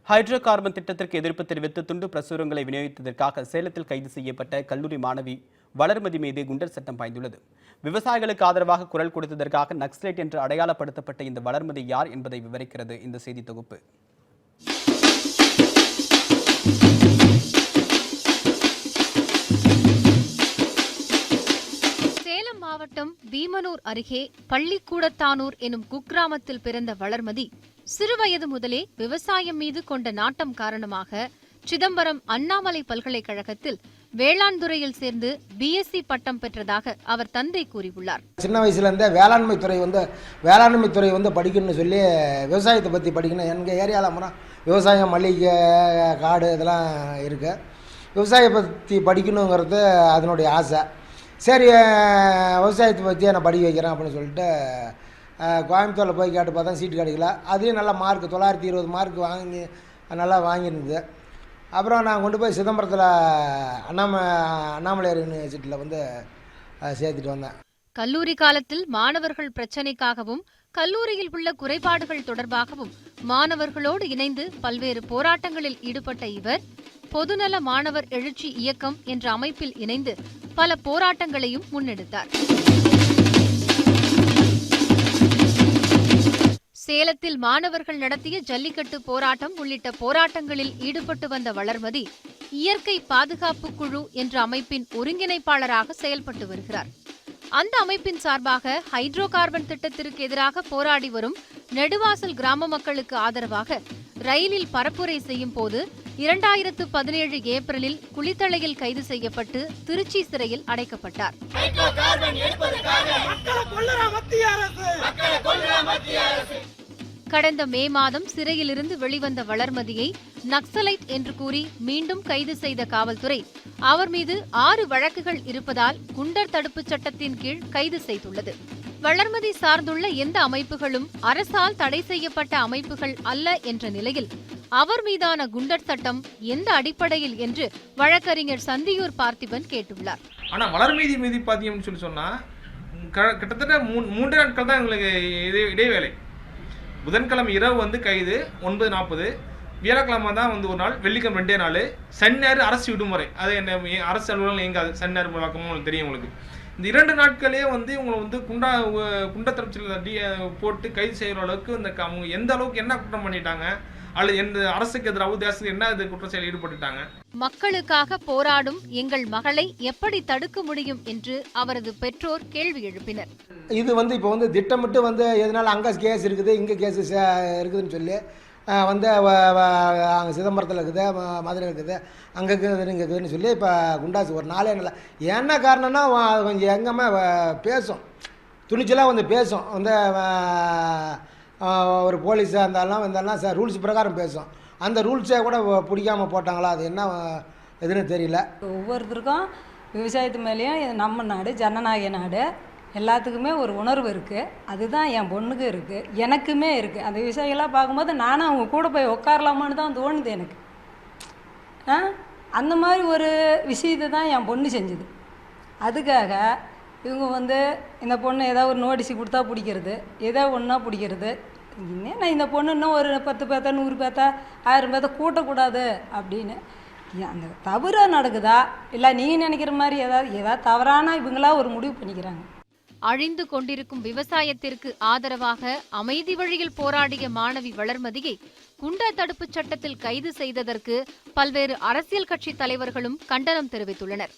Hydro carbon திட்டத்திற்கு எதிர்ப்பு தெரிவித்து துண்டு பிரசுரங்களை விநியோகித்ததற்காக சேலத்தில் கைது செய்யப்பட்ட கல்லூரி மாணவி வளர்மதி மீது குண்டர் சட்டம் பாய்ந்துள்ளது. விவசாயிகளுக்கு ஆதரவாக குரல் கொடுத்ததற்காக நக்சலைட் என்று அடையாளப்படுத்தப்பட்ட இந்த வளர்மதி யார் என்பதை விவரிக்கிறது இந்த செய்தி தொகுப்பு. சேலம் மாவட்டம் வீமனூர் அருகே பள்ளிக்கூடத்தானூர் எனும் குக்கிராமத்தில் பிறந்த வளர்மதி சிறுவயது முதலே விவசாயம் மீது கொண்ட நாட்டம் காரணமாக சிதம்பரம் அண்ணாமலை பல்கலைக்கழகத்தில் வேளாண் துறையில் சேர்ந்து பிஎஸ்சி பட்டம் பெற்றதாக அவர் தந்தை கூறியுள்ளார். சின்ன வயசுல இருந்தே வேளாண்மை துறை வந்து படிக்கணும்னு சொல்லி விவசாயத்தை பற்றி படிக்கணும். எங்கள் ஏரியாவில் விவசாயம், மல்லிகை, காடு இதெல்லாம் இருக்குது. விவசாயத்தை பற்றி படிக்கணுங்கிறது அதனுடைய ஆசை. சரி, விவசாயத்தை பற்றி நான் படிக்க வைக்கிறேன் அப்படின்னு சொல்லிட்டு கோயம்புத்தூரில் போய் கேட்டு பார்த்தா சீட்டு கிடைக்கல. அதுலேயும் நல்லா மார்க் 920 மார்க் வாங்கி நல்லா வாங்கியிருந்தது. அப்புறம் நான் கொண்டு போய் சிதம்பரத்தில் அண்ணாமலை யூனிவர்சிட்டியில் வந்து சேர்த்துட்டு வந்தேன். கல்லூரி காலத்தில் மாணவர்கள் பிரச்சினைக்காகவும் கல்லூரியில் உள்ள குறைபாடுகள் தொடர்பாகவும் மாணவர்களோடு இணைந்து பல்வேறு போராட்டங்களில் ஈடுபட்ட இவர் பொதுநல மாணவர் எழுச்சி இயக்கம் என்ற அமைப்பில் இணைந்து பல போராட்டங்களையும் முன்னெடுத்தார். சேலத்தில் மாணவர்கள் நடத்திய ஜல்லிக்கட்டு போராட்டம் உள்ளிட்ட போராட்டங்களில் ஈடுபட்டு வந்த வளர்மதி இயற்கை பாதுகாப்பு குழு என்ற அமைப்பின் ஒருங்கிணைப்பாளராக செயல்பட்டு வருகிறார். அந்த அமைப்பின் சார்பாக ஹைட்ரோ கார்பன் திட்டத்திற்கு எதிராக போராடி வரும் நெடுவாசல் கிராம மக்களுக்கு ஆதரவாக ரயிலில் பரப்புரை செய்யும் போது 2017 ஏப்ரலில் குளித்தலையில் கைது செய்யப்பட்டு திருச்சி சிறையில் அடைக்கப்பட்டார். கடந்த மே மாதம் சிறையிலிருந்து வெளிவந்த வளர்மதியை நக்சலைட் என்று கூறி மீண்டும் கைது செய்த காவல்துறை அவர் மீது 6 வழக்குகள் இருப்பதால் குண்டர் தடுப்புச் சட்டத்தின் கீழ் கைது செய்துள்ளது. வளர்மதி சார்ந்துள்ள எந்த அமைப்புகளும் அரசால் தடை செய்யப்பட்ட அமைப்புகள் அல்ல என்ற நிலையில் அவர் மீதான குண்டர் சட்டம் எந்த அடிப்படையில் என்று வழக்கறிஞர் சந்தியூர் பார்த்திபன் கேட்டுள்ளார். ஆனா வளர்மதி மீது பாத்தீங்கன்னு சொல்லி சொன்னா கிட்டத்தட்ட 3 நாட்கள் தான் எங்களுக்கு இடைவேளை. புதன்கிழமை இரவு வந்து கைது 9:40, வியாழக்கிழமை தான் வந்து ஒரு நாள், வெள்ளிக்கிழமை 2 நாள், சனி ஞாயிறு அரசு விடுமுறை. அது என்ன அரசு அலுவலகம் எங்காது சனி ஞாயிறு வழக்கமும் உங்களுக்கு தெரியும். உங்களுக்கு இந்த 2 நாட்களே வந்து இவங்களை வந்து குண்டத்தரப்பில் போட்டு கைது செய்கிற அளவுக்கு இந்த அவங்க எந்த அளவுக்கு என்ன குற்றம் பண்ணிட்டாங்க, அல்லது எந்த அரசுக்கு எதிராக தேசத்துக்கு என்ன இது குற்றச்செயல் ஈடுபட்டுட்டாங்க. மக்களுக்காக போராடும் எங்கள் மகளை எப்படி தடுக்க முடியும் என்று அவரது பெற்றோர் கேள்வி எழுப்பினர். இது வந்து இப்போ வந்து திட்டமிட்டு வந்து எதனால அங்கே கேஸ் இருக்குது, இங்கே கேஸ் இருக்குதுன்னு சொல்லி வந்து அங்கே சிதம்பரத்தில் இருக்குது, மதுரை இருக்குது, அங்கே இருக்குது, இங்கே இருக்குதுன்னு சொல்லி இப்போ குண்டாசு ஒரு நாளே இல்லை. என்ன காரணம்னா கொஞ்சம் எங்கேயுமே பேசும், துணிச்சலாக வந்து பேசும். வந்து ஒரு போலீஸாக இருந்தாலும் சார் ரூல்ஸ் பிரகாரம் பேசும். அந்த ரூல்ஸே கூட பிடிக்காமல் போட்டாங்களா, அது என்ன எதுன்னு தெரியல. ஒவ்வொருத்தருக்கும் விவசாயத்து மேலேயும் நம்ம நாடு ஜனநாயக நாடு, எல்லாத்துக்குமே ஒரு உணர்வு இருக்குது. அதுதான் என் பொண்ணுக்கு இருக்குது, எனக்குமே இருக்குது. அந்த விவசாயிகளாக பார்க்கும்போது நானும் அவங்க கூட போய் உட்காரலாமான்னு தான் தோணுது எனக்கு. அந்த மாதிரி ஒரு விஷயத்தை தான் என் பொண்ணு செஞ்சுது. அதுக்காக இவங்க வந்து இந்த பொண்ணு ஏதாவது ஒரு நோட்டீஸ் கொடுத்தா பிடிக்கிறது, ஏதோ ஒன்றா பிடிக்கிறது. இன்னும் இந்த பொண்ணு இன்னும் ஒரு 10 பேத்தா 100 பேத்தா 1000 பேத்தா கூட்டக்கூடாது அப்படின்னு அந்த தவறாக நடக்குதா, இல்லை நீங்கள் நினைக்கிற மாதிரி ஏதாவது தவறான இவங்களா ஒரு முடிவு பண்ணிக்கிறாங்க. அழிந்து கொண்டிருக்கும் விவசாயத்திற்கு ஆதரவாக அமைதி வழியில் போராடிய மாணவி வளர்மதியை குண்டர் தடுப்புச் சட்டத்தில் கைது செய்ததற்கு பல்வேறு அரசியல் கட்சி தலைவர்களும் கண்டனம் தெரிவித்துள்ளனர்.